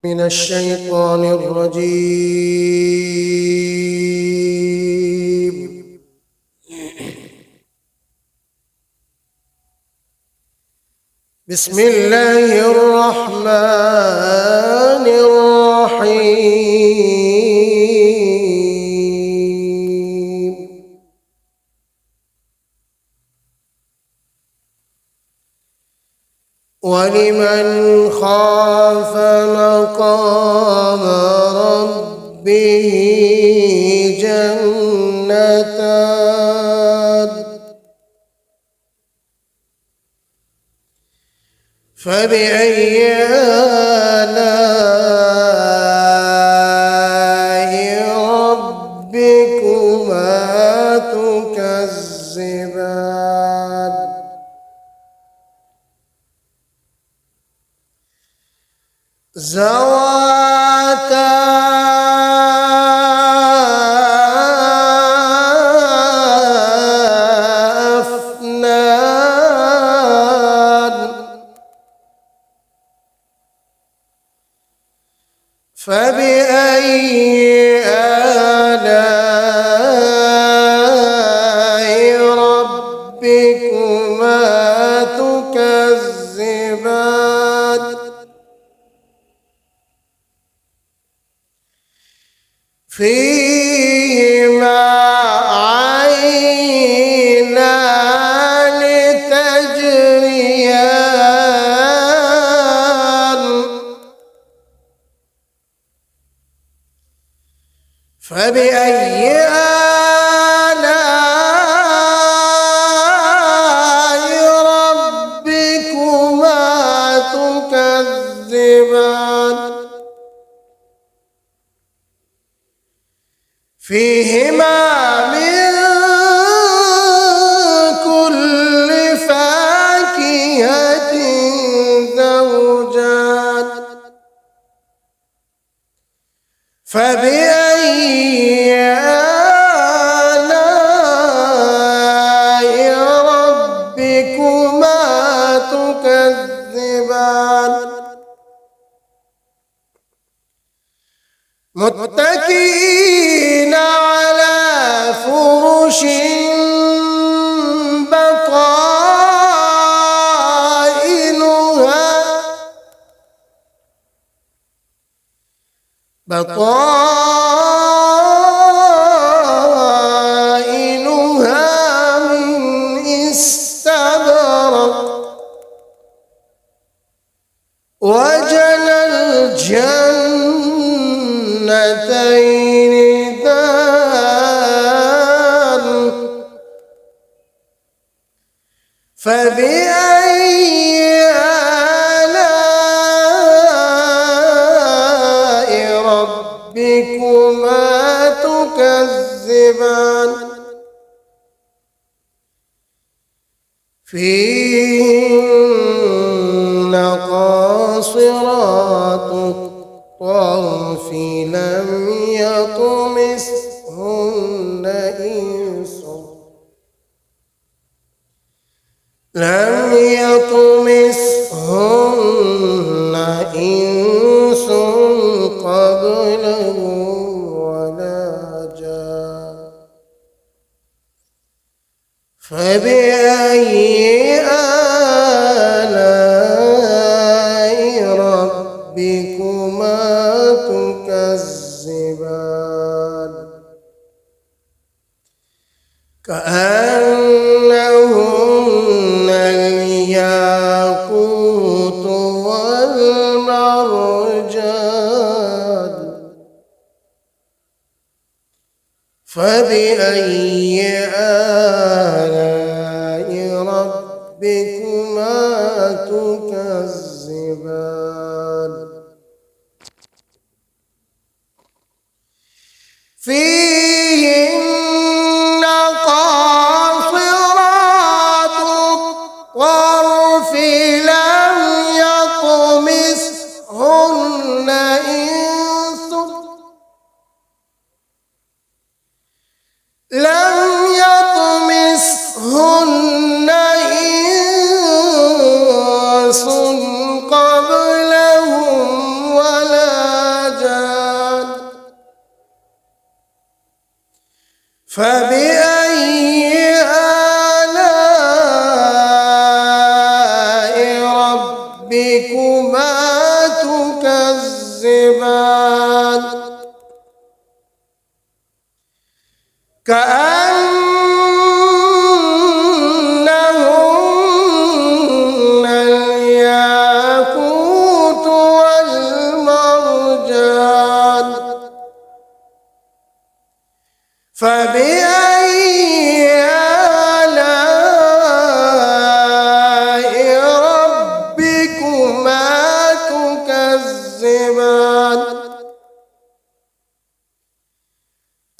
من الشيطان الرجيم. بسم الله الرحمن الرحيم. ولمن خاف مقام ربه جنتان فبأي آلاء ربكما تكذبان ذواتا أفنان فبأي آلاء ربكما تكذبان فيهما عينان تجريان فبأي آلاء ربكما تكذبان فيهما من كل فاكهة زوجان فبأي آلاء ربكما تكذبان متكئين على فرش بطائنها من استبرق وجنى الجنتين دان فبأي آلاء ربكما تكذبان فيهن قاصرات الطرف لم يطمثهن إنس قبلهم ولا جان فبأي آلاء ربكما تكذبان كأنهن الياقوت والمرجان فبأي آلاء ربكما تكذبان فيهن قاصرات الطرف لم يطمثهن إنس قبلهم ولا فبأي آلاء ربكما تكذبان كأنهن الياقوت والمرجان فبأي آلاء ربكما تكذبان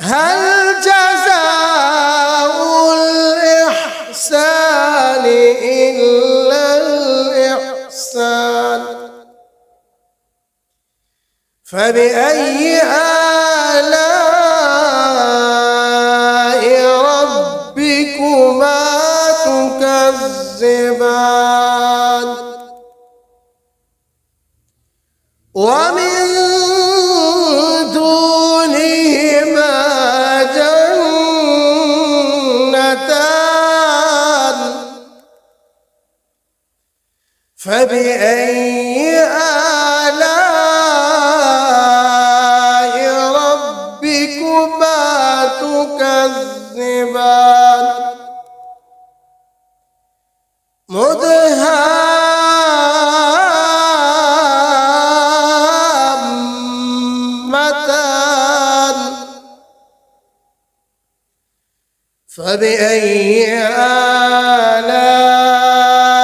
هل جزاء الإحسان إلا الإحسان فبأي آلاء ربكما تكذبان ومن دونهما جنتان فبأي آلاء ربكما تكذبان مدهامتان فبأي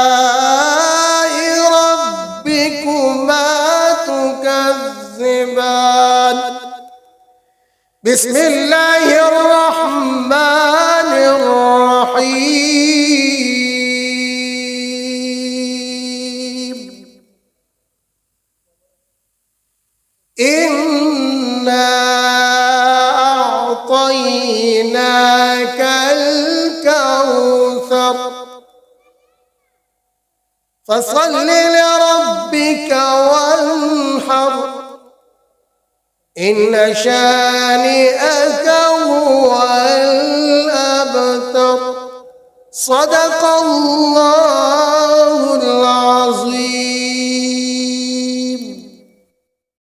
آلاء ربكما تكذبان بسم الله الرحمن الرحيم إنا أعطيناك الكوثر فصل لربك وانحر إن شانئك هو الأبتر صدق الله